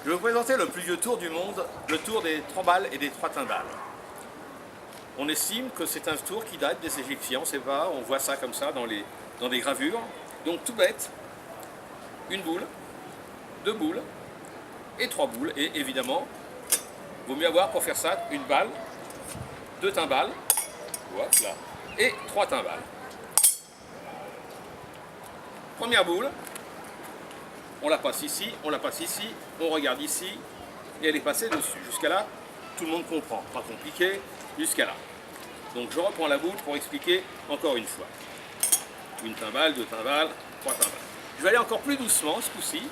Je vais vous présenter le plus vieux tour du monde, le tour des 3 balles et des 3 timbales. On estime que c'est un tour qui date des Égyptiens, on ne sait pas, on voit ça comme ça dans des gravures. Donc tout bête, une boule, 2 boules et 3 boules. Et évidemment, il vaut mieux avoir pour faire ça une balle, 2 timbales, voilà, et 3 timbales. Première boule, on la passe ici, on regarde ici, et elle est passée dessus. Jusqu'à là, tout le monde comprend, pas compliqué, jusqu'à là. Donc je reprends la boule pour expliquer encore une fois. Une timbale, 2 timbales, 3 timbales. Je vais aller encore plus doucement ce coup-ci.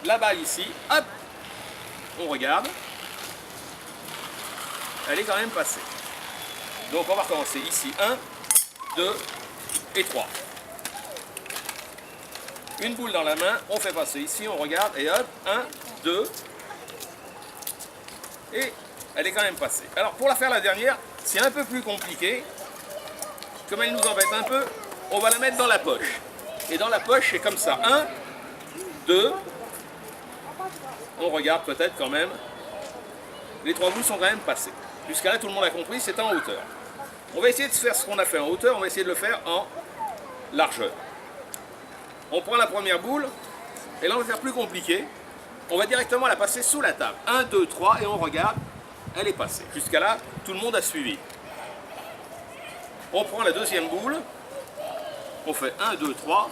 La balle ici, hop, on regarde. Elle est quand même passée. Donc on va recommencer ici. 1, 2 et 3. Une boule dans la main, on fait passer ici, on regarde, et hop, 1, 2, et elle est quand même passée. Alors pour la faire la dernière, c'est un peu plus compliqué. Comme elle nous embête un peu, on va la mettre dans la poche. Et dans la poche, c'est comme ça. 1, 2, on regarde peut-être quand même. Les 3 boules sont quand même passées. Jusqu'à là, tout le monde a compris, c'est en hauteur. On va essayer de faire ce qu'on a fait en hauteur, on va essayer de le faire en largeur. On prend la première boule, et là on va faire plus compliqué. On va directement la passer sous la table. 1, 2, 3, et on regarde, elle est passée. Jusqu'à là, tout le monde a suivi. On prend la deuxième boule, on fait 1, 2, 3,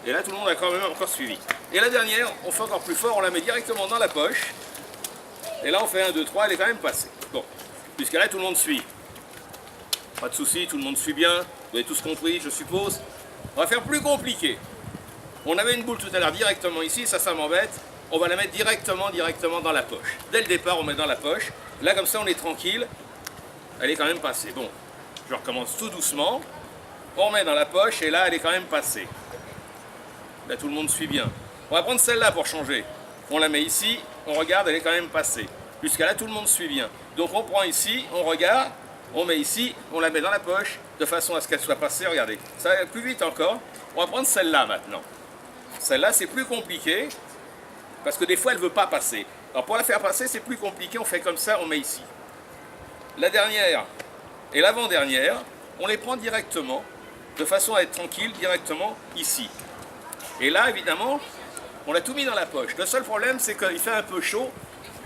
et là tout le monde a quand même encore suivi. Et la dernière, on fait encore plus fort, on la met directement dans la poche, et là on fait 1, 2, 3, elle est quand même passée. Bon, jusqu'à là tout le monde suit. Pas de souci, tout le monde suit bien, vous avez tous compris, je suppose. On va faire plus compliqué. On avait une boule tout à l'heure directement ici, ça m'embête. On va la mettre directement dans la poche. Dès le départ, on met dans la poche. Là, comme ça, on est tranquille. Elle est quand même passée. Bon, je recommence tout doucement. On remet dans la poche et là, elle est quand même passée. Là, tout le monde suit bien. On va prendre celle-là pour changer. On la met ici, on regarde, elle est quand même passée. Jusqu'à là, tout le monde suit bien. Donc, on prend ici, on regarde, on met ici, on la met dans la poche, de façon à ce qu'elle soit passée. Regardez, ça va plus vite encore. On va prendre celle-là maintenant. Celle-là, c'est plus compliqué, parce que des fois, elle ne veut pas passer. Alors, pour la faire passer, c'est plus compliqué, on fait comme ça, on met ici. La dernière et l'avant-dernière, on les prend directement, de façon à être tranquille, directement ici. Et là, évidemment, on a tout mis dans la poche. Le seul problème, c'est qu'il fait un peu chaud,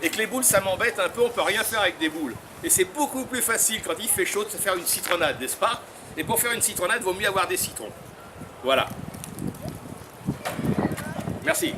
et que les boules, ça m'embête un peu, on ne peut rien faire avec des boules. Et c'est beaucoup plus facile, quand il fait chaud, de faire une citronnade, n'est-ce pas? Et pour faire une citronnade, il vaut mieux avoir des citrons. Voilà. Merci.